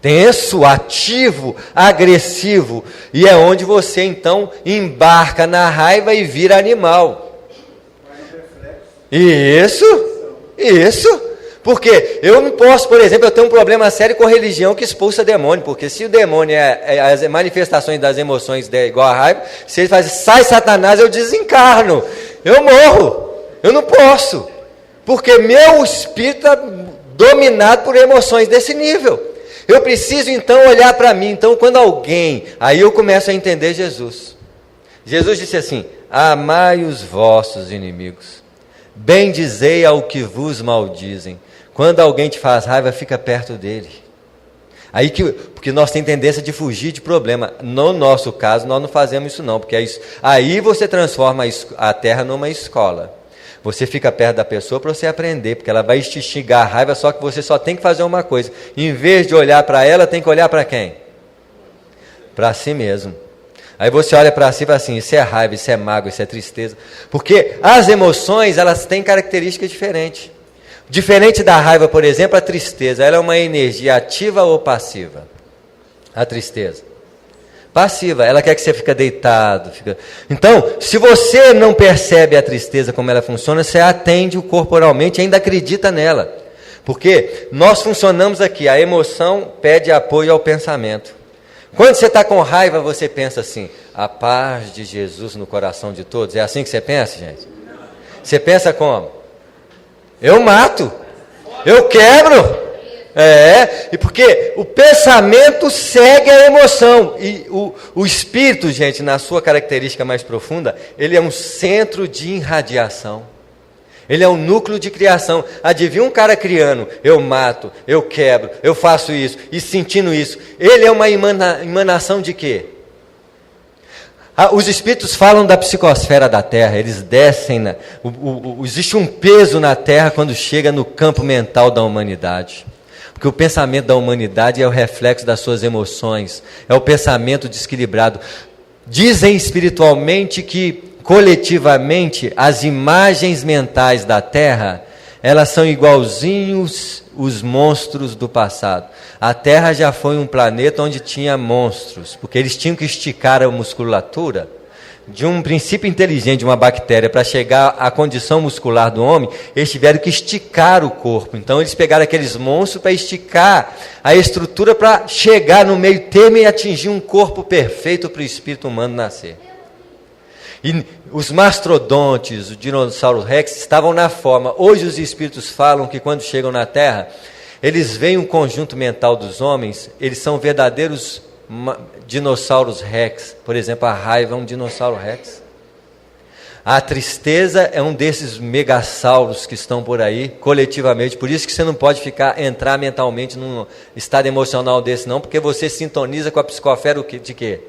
Tenso, ativo, agressivo, e é onde você então embarca na raiva e vira animal. Isso, porque eu não posso, por exemplo, eu tenho um problema sério com religião que expulsa demônio, porque se o demônio é as manifestações das emoções igual a raiva, se ele faz, sai Satanás, eu desencarno, eu morro, eu não posso, porque meu espírito está dominado por emoções desse nível. Eu preciso então olhar para mim. Então quando alguém, aí eu começo a entender Jesus. Jesus disse assim, amai os vossos inimigos, bendizei ao que vos maldizem. Quando alguém te faz raiva, fica perto dele. Aí porque nós temos tendência de fugir de problema. No nosso caso, nós não fazemos isso não, porque aí você transforma a terra numa escola. Você fica perto da pessoa para você aprender, porque ela vai te instigar a raiva, só que você só tem que fazer uma coisa. Em vez de olhar para ela, tem que olhar para quem? Para si mesmo. Aí você olha para si e fala assim, isso é raiva, isso é mágoa, isso é tristeza. Porque as emoções, elas têm características diferentes. Diferente da raiva, por exemplo, a tristeza, ela é uma energia ativa ou passiva? A tristeza. Passiva, ela quer que você fique deitado. Então, se você não percebe a tristeza como ela funciona, você atende-o corporalmente e ainda acredita nela. Porque nós funcionamos aqui, a emoção pede apoio ao pensamento. Quando você está com raiva, você pensa assim, a paz de Jesus no coração de todos. É assim que você pensa, gente? Você pensa como? Eu mato. Eu quebro. E porque o pensamento segue a emoção. E o espírito, gente, na sua característica mais profunda, ele é um centro de irradiação. Ele é um núcleo de criação. Adivinha um cara criando, eu mato, eu quebro, eu faço isso, e sentindo isso. Ele é uma emanação de quê? Os espíritos falam da psicosfera da Terra, eles descem, existe um peso na Terra quando chega no campo mental da humanidade. Porque o pensamento da humanidade é o reflexo das suas emoções, é o pensamento desequilibrado. Dizem espiritualmente que, coletivamente, as imagens mentais da Terra, elas são igualzinhos os monstros do passado. A Terra já foi um planeta onde tinha monstros, porque eles tinham que esticar a musculatura de um princípio inteligente de uma bactéria para chegar à condição muscular do homem. Eles tiveram que esticar o corpo. Então eles pegaram aqueles monstros para esticar a estrutura para chegar no meio termo e atingir um corpo perfeito para o espírito humano nascer. E os mastrodontes, o dinossauro rex, estavam na forma. Hoje os espíritos falam que quando chegam na Terra, eles veem um conjunto mental dos homens, eles são verdadeiros dinossauros rex. Por exemplo, a raiva é um dinossauro rex. A tristeza é um desses megassauros que estão por aí, coletivamente. Por isso que você não pode entrar mentalmente num estado emocional desse não, porque você sintoniza com a psicosfera de quê?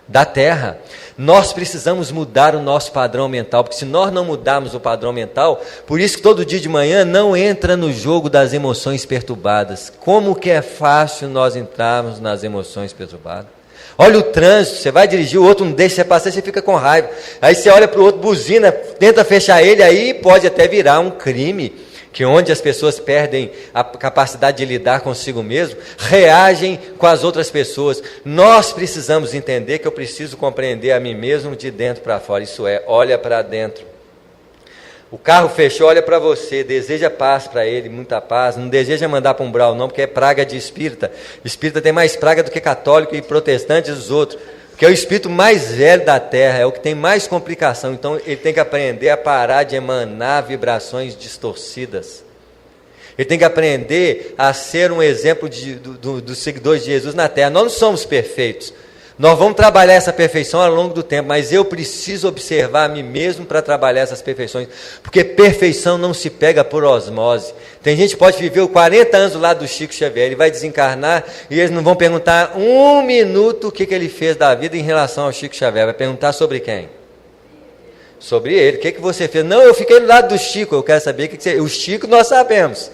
Da Terra. Nós precisamos mudar o nosso padrão mental, porque se nós não mudarmos o padrão mental, por isso que todo dia de manhã não entra no jogo das emoções perturbadas. Como que é fácil nós entrarmos nas emoções perturbadas? Olha o trânsito, você vai dirigir, o outro não deixa você passar, você fica com raiva. Aí você olha para o outro, buzina, tenta fechar ele, aí pode até virar um crime, que onde as pessoas perdem a capacidade de lidar consigo mesmo, reagem com as outras pessoas. Nós precisamos entender que eu preciso compreender a mim mesmo de dentro para fora, isso é, olha para dentro. O carro fechou, olha para você, deseja paz para ele, muita paz, não deseja mandar para um umbral não, porque é praga de espírita. Espírita tem mais praga do que católico e protestante e os outros, porque é o espírito mais velho da Terra, é o que tem mais complicação. Então ele tem que aprender a parar de emanar vibrações distorcidas. Ele tem que aprender a ser um exemplo dos seguidores de Jesus na Terra. Nós não somos perfeitos. Nós vamos trabalhar essa perfeição ao longo do tempo, mas eu preciso observar a mim mesmo para trabalhar essas perfeições, porque perfeição não se pega por osmose. Tem gente que pode viver 40 anos do lado do Chico Xavier, ele vai desencarnar e eles não vão perguntar um minuto o que ele fez da vida em relação ao Chico Xavier, vai perguntar sobre quem? Sobre ele. O que você fez? Não, eu fiquei do lado do Chico, eu quero saber o que você... O Chico nós sabemos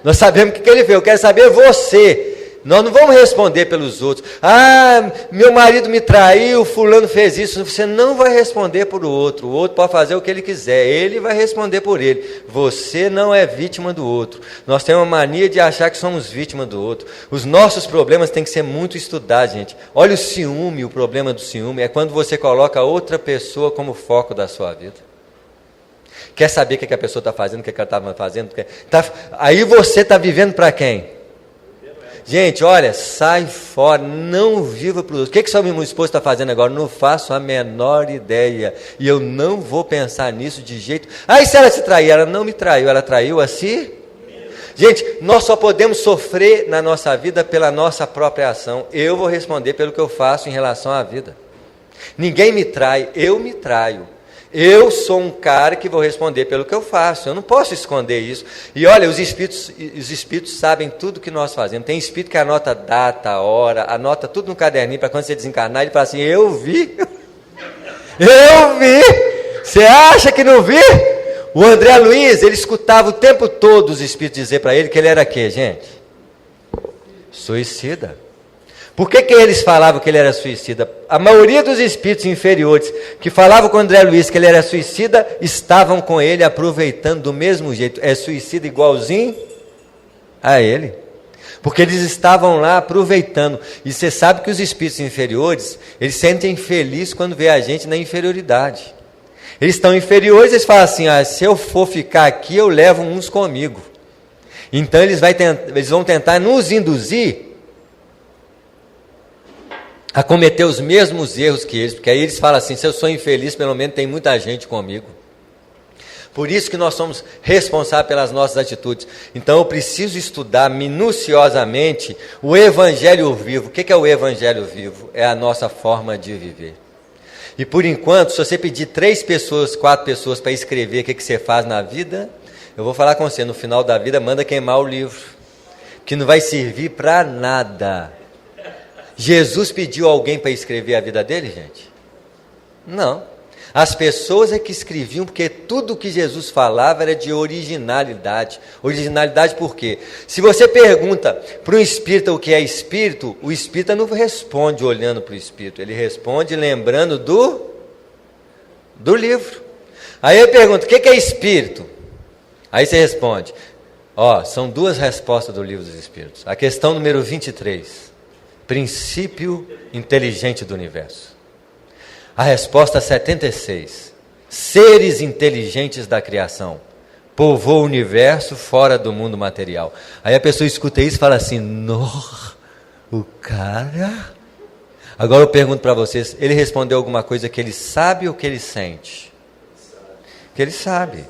o que ele fez, eu quero saber você. Nós não vamos responder pelos outros. Ah, meu marido me traiu, fulano fez isso. Você não vai responder por o outro pode fazer o que ele quiser, ele vai responder por ele. Você não é vítima do outro. Nós temos uma mania de achar que somos vítima do outro. Os nossos problemas têm que ser muito estudados, gente. Olha o ciúme, o problema do ciúme é quando você coloca outra pessoa como foco da sua vida. Quer saber o que a pessoa está fazendo, o que ela estava fazendo? Aí você está vivendo para quem? Gente, olha, sai fora, não viva para os outros. O que seu meu esposo está fazendo agora? Não faço a menor ideia. E eu não vou pensar nisso de jeito... e se ela te trair? Ela não me traiu, ela traiu a si? Gente, nós só podemos sofrer na nossa vida pela nossa própria ação. Eu vou responder pelo que eu faço em relação à vida. Ninguém me trai, eu me traio. Eu sou um cara que vou responder pelo que eu faço, eu não posso esconder isso. E olha, os espíritos sabem tudo que nós fazemos. Tem espírito que anota data, hora, anota tudo no caderninho, para quando você desencarnar, ele fala assim, eu vi, você acha que não vi? O André Luiz, ele escutava o tempo todo os espíritos dizer para ele que ele era quê, gente? Suicida. Por que eles falavam que ele era suicida? A maioria dos espíritos inferiores que falavam com o André Luiz que ele era suicida, estavam com ele aproveitando do mesmo jeito. É suicida igualzinho a ele. Porque eles estavam lá aproveitando. E você sabe que os espíritos inferiores, eles sentem feliz quando vê a gente na inferioridade. Eles estão inferiores, eles falam assim, se eu for ficar aqui, eu levo uns comigo. Então eles vão tentar nos induzir a cometer os mesmos erros que eles, porque aí eles falam assim, se eu sou infeliz, pelo menos tem muita gente comigo. Por isso que nós somos responsáveis pelas nossas atitudes. Então eu preciso estudar minuciosamente o Evangelho vivo. O que é o Evangelho vivo? É a nossa forma de viver. E por enquanto, se você pedir 3 pessoas, 4 pessoas para escrever o que você faz na vida, eu vou falar com você, no final da vida, manda queimar o livro, que não vai servir para nada. Jesus pediu alguém para escrever a vida dele, gente? Não. As pessoas é que escreviam, porque tudo que Jesus falava era de originalidade. Originalidade por quê? Se você pergunta para um espírita o que é espírito, o espírita não responde olhando para o espírito, ele responde lembrando do livro. Aí eu pergunto, o que é espírito? Aí você responde, são 2 respostas do livro dos Espíritos. A questão número 23, princípio inteligente do universo. A resposta 76, seres inteligentes da criação, povoam o universo fora do mundo material. Aí a pessoa escuta isso e fala assim, o cara... Agora eu pergunto para vocês, ele respondeu alguma coisa que ele sabe ou que ele sente? Que ele sabe.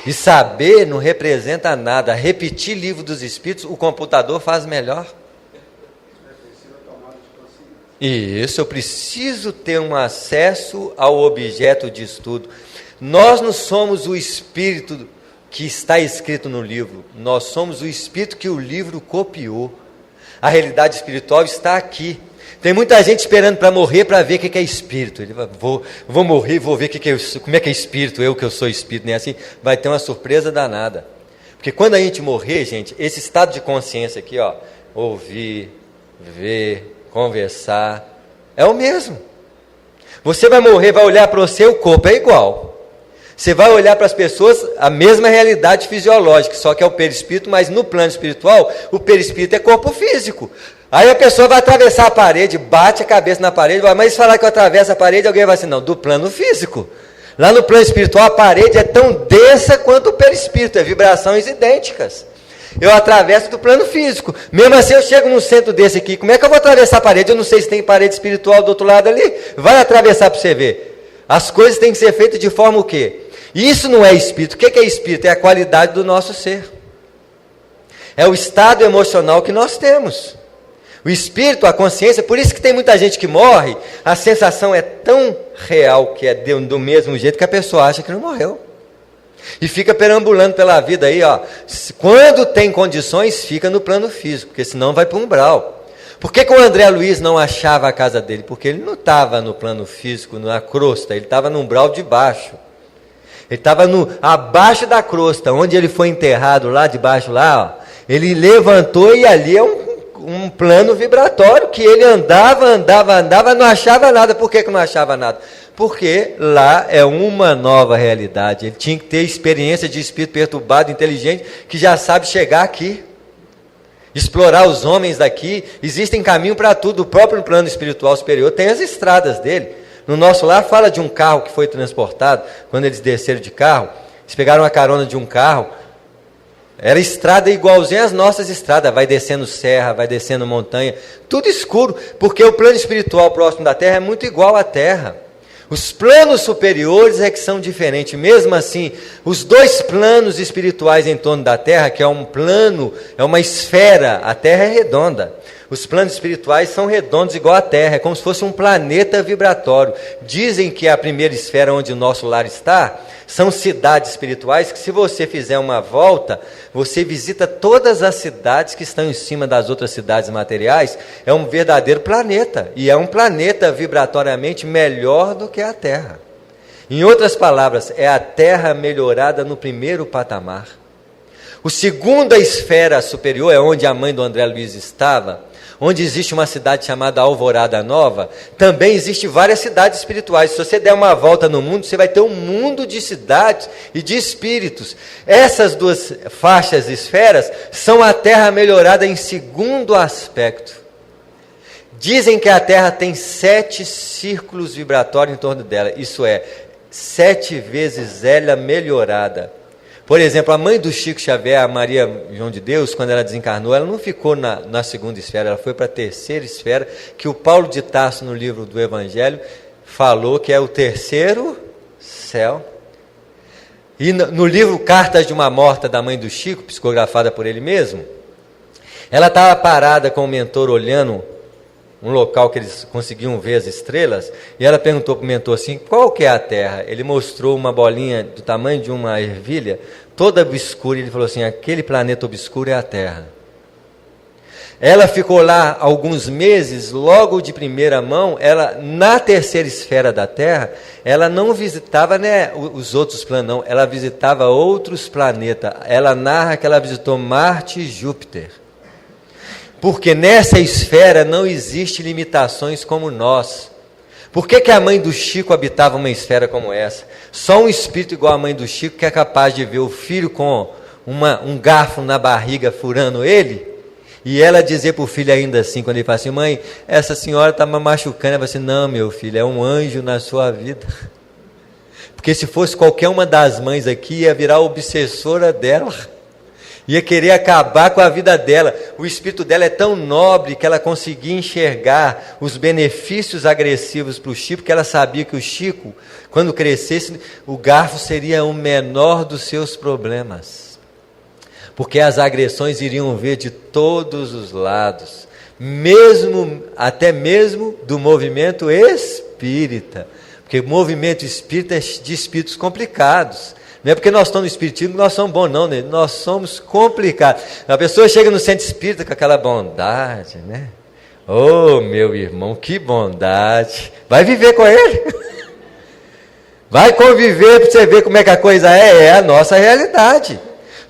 E saber não representa nada. Repetir livro dos Espíritos, o computador faz melhor. E isso, eu preciso ter um acesso ao objeto de estudo. Nós não somos o espírito que está escrito no livro, nós somos o espírito que o livro copiou. A realidade espiritual está aqui. Tem muita gente esperando para morrer para ver o que é espírito. Ele vai, vou morrer e vou ver como é que é espírito, eu que eu sou espírito, né? Assim, vai ter uma surpresa danada. Porque quando a gente morrer, gente, esse estado de consciência aqui, ouvir, ver, conversar, é o mesmo. Você vai morrer, vai olhar para você, o corpo é igual. Você vai olhar para as pessoas, a mesma realidade fisiológica, só que é o perispírito, mas no plano espiritual, o perispírito é corpo físico. Aí a pessoa vai atravessar a parede, bate a cabeça na parede, mas se falar que eu atravesso a parede, alguém vai assim, não, do plano físico. Lá no plano espiritual, a parede é tão densa quanto o perispírito, é vibrações idênticas. Eu atravesso do plano físico. Mesmo assim, eu chego num centro desse aqui, como é que eu vou atravessar a parede? Eu não sei se tem parede espiritual do outro lado ali. Vai atravessar para você ver. As coisas têm que ser feitas de forma o quê? Isso não é espírito. O que é espírito? É a qualidade do nosso ser. É o estado emocional que nós temos. O espírito, a consciência, por isso que tem muita gente que morre, a sensação é tão real que é do mesmo jeito que a pessoa acha que não morreu. E fica perambulando pela vida aí, quando tem condições, fica no plano físico, porque senão vai para o umbral. Por que o André Luiz não achava a casa dele? Porque ele não estava no plano físico, na crosta, ele estava no umbral de baixo. Ele estava abaixo da crosta, onde ele foi enterrado lá de baixo, ele levantou e ali é um plano vibratório que ele andava, não achava nada. Por que não achava nada? Porque lá é uma nova realidade. Ele tinha que ter experiência de espírito perturbado, inteligente, que já sabe chegar aqui. Explorar os homens daqui. Existem caminho para tudo. O próprio plano espiritual superior tem as estradas dele. No nosso lar fala de um carro que foi transportado. Quando eles desceram de carro, eles pegaram uma carona de um carro. Era estrada igualzinha às nossas estradas. Vai descendo serra, vai descendo montanha. Tudo escuro. Porque o plano espiritual próximo da Terra é muito igual à Terra. Os planos superiores é que são diferentes. Mesmo assim, os 2 planos espirituais em torno da Terra, que é um plano, é uma esfera, a Terra é redonda. Os planos espirituais são redondos igual a Terra, é como se fosse um planeta vibratório. Dizem que a primeira esfera onde o nosso lar está, são cidades espirituais que se você fizer uma volta, você visita todas as cidades que estão em cima das outras cidades materiais, é um verdadeiro planeta, e é um planeta vibratoriamente melhor do que a Terra. Em outras palavras, é a Terra melhorada no primeiro patamar. O segunda esfera superior é onde a mãe do André Luiz estava, onde existe uma cidade chamada Alvorada Nova. Também existem várias cidades espirituais. Se você der uma volta no mundo, você vai ter um mundo de cidades e de espíritos. Essas 2 faixas, esferas, são a Terra melhorada em segundo aspecto. Dizem que a Terra tem 7 círculos vibratórios em torno dela. Isso é, 7 vezes ela melhorada. Por exemplo, a mãe do Chico Xavier, a Maria João de Deus, quando ela desencarnou, ela não ficou na segunda esfera, ela foi para a terceira esfera, que o Paulo de Tarso, no livro do Evangelho, falou que é o terceiro céu. E no livro Cartas de uma Morta, da mãe do Chico, psicografada por ele mesmo, ela estava parada com o mentor olhando um local que eles conseguiam ver as estrelas, e ela perguntou para o mentor assim, qual que é a Terra? Ele mostrou uma bolinha do tamanho de uma ervilha, toda obscura, e ele falou assim, aquele planeta obscuro é a Terra. Ela ficou lá alguns meses, logo de primeira mão, ela, na terceira esfera da Terra, ela não visitava, né, os outros planetas, não, ela visitava outros planetas. Ela narra que ela visitou Marte e Júpiter. Porque nessa esfera não existe limitações como nós. Por que a mãe do Chico habitava uma esfera como essa? Só um espírito igual a mãe do Chico que é capaz de ver o filho com um garfo na barriga furando ele, e ela dizer para o filho ainda assim, quando ele fala assim, mãe, essa senhora está me machucando, ela fala assim, não, meu filho, é um anjo na sua vida. Porque se fosse qualquer uma das mães aqui, ia virar obsessora dela, ia querer acabar com a vida dela. O espírito dela é tão nobre que ela conseguia enxergar os benefícios agressivos para o Chico, que ela sabia que o Chico, quando crescesse, o garfo seria o menor dos seus problemas. Porque as agressões iriam vir de todos os lados, até mesmo do movimento espírita. Porque o movimento espírita é de espíritos complicados. Não é porque nós estamos no espiritismo que nós somos bons, não, né? Nós somos complicados. A pessoa chega no centro espírita com aquela bondade, né? Oh, meu irmão, que bondade. Vai viver com ele. Vai conviver para você ver como é que a coisa é a nossa realidade.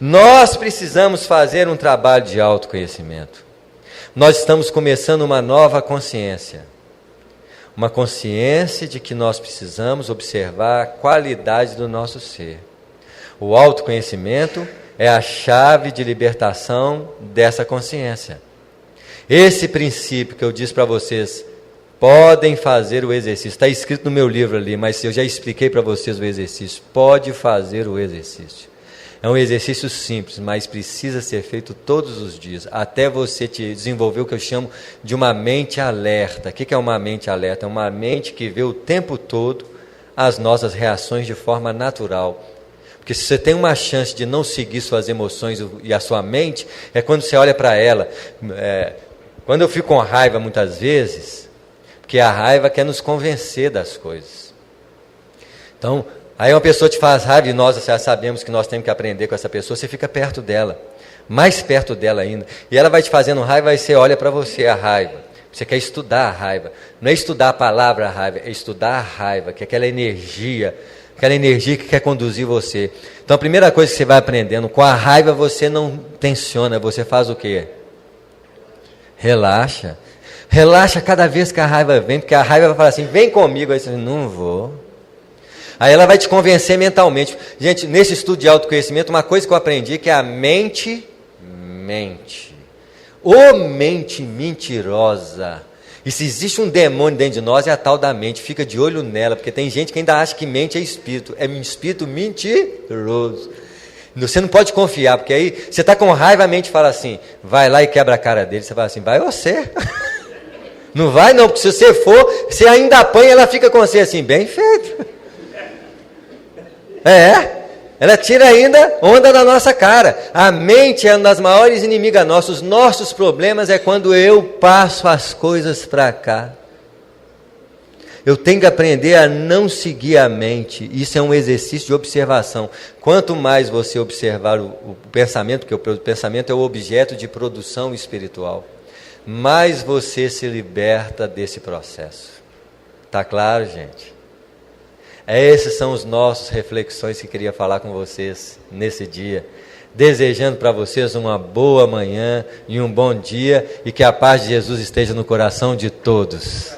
Nós precisamos fazer um trabalho de autoconhecimento. Nós estamos começando uma nova consciência. Uma consciência de que nós precisamos observar a qualidade do nosso ser. O autoconhecimento é a chave de libertação dessa consciência. Esse princípio que eu disse para vocês, podem fazer o exercício. Está escrito no meu livro ali, mas eu já expliquei para vocês o exercício. Pode fazer o exercício. É um exercício simples, mas precisa ser feito todos os dias, até você desenvolver o que eu chamo de uma mente alerta. O que é uma mente alerta? É uma mente que vê o tempo todo as nossas reações de forma natural. Porque se você tem uma chance de não seguir suas emoções e a sua mente, é quando você olha para ela. Quando eu fico com raiva muitas vezes, porque a raiva quer nos convencer das coisas. Então, aí uma pessoa te faz raiva e nós já sabemos que nós temos que aprender com essa pessoa, você fica perto dela, mais perto dela ainda, e ela vai te fazendo raiva, aí você olha para você a raiva, você quer estudar a raiva, não é estudar a palavra raiva, é estudar a raiva, que é aquela energia que quer conduzir você. Então a primeira coisa que você vai aprendendo, com a raiva você não tensiona, você faz o quê? Relaxa cada vez que a raiva vem, porque a raiva vai falar assim, vem comigo, aí você diz, não vou. Aí ela vai te convencer mentalmente. Gente, nesse estudo de autoconhecimento, uma coisa que eu aprendi é que a mente mente. Ô mente mentirosa. E se existe um demônio dentro de nós, é a tal da mente. Fica de olho nela, porque tem gente que ainda acha que mente é espírito. É um espírito mentiroso. Você não pode confiar, porque aí você está com raiva, a mente fala assim, vai lá e quebra a cara dele. Você fala assim, vai você. Não vai não, porque se você for, você ainda apanha, ela fica com você assim, bem feito. Ela tira ainda onda da nossa cara. A mente é uma das maiores inimigas nossas. Os nossos problemas é quando eu passo as coisas para cá. Eu tenho que aprender a não seguir a mente. Isso é um exercício de observação. Quanto mais você observar o pensamento, porque o pensamento é o objeto de produção espiritual, mais você se liberta desse processo. Tá claro, gente? Essas são as nossas reflexões que queria falar com vocês nesse dia. Desejando para vocês uma boa manhã e um bom dia, e que a paz de Jesus esteja no coração de todos.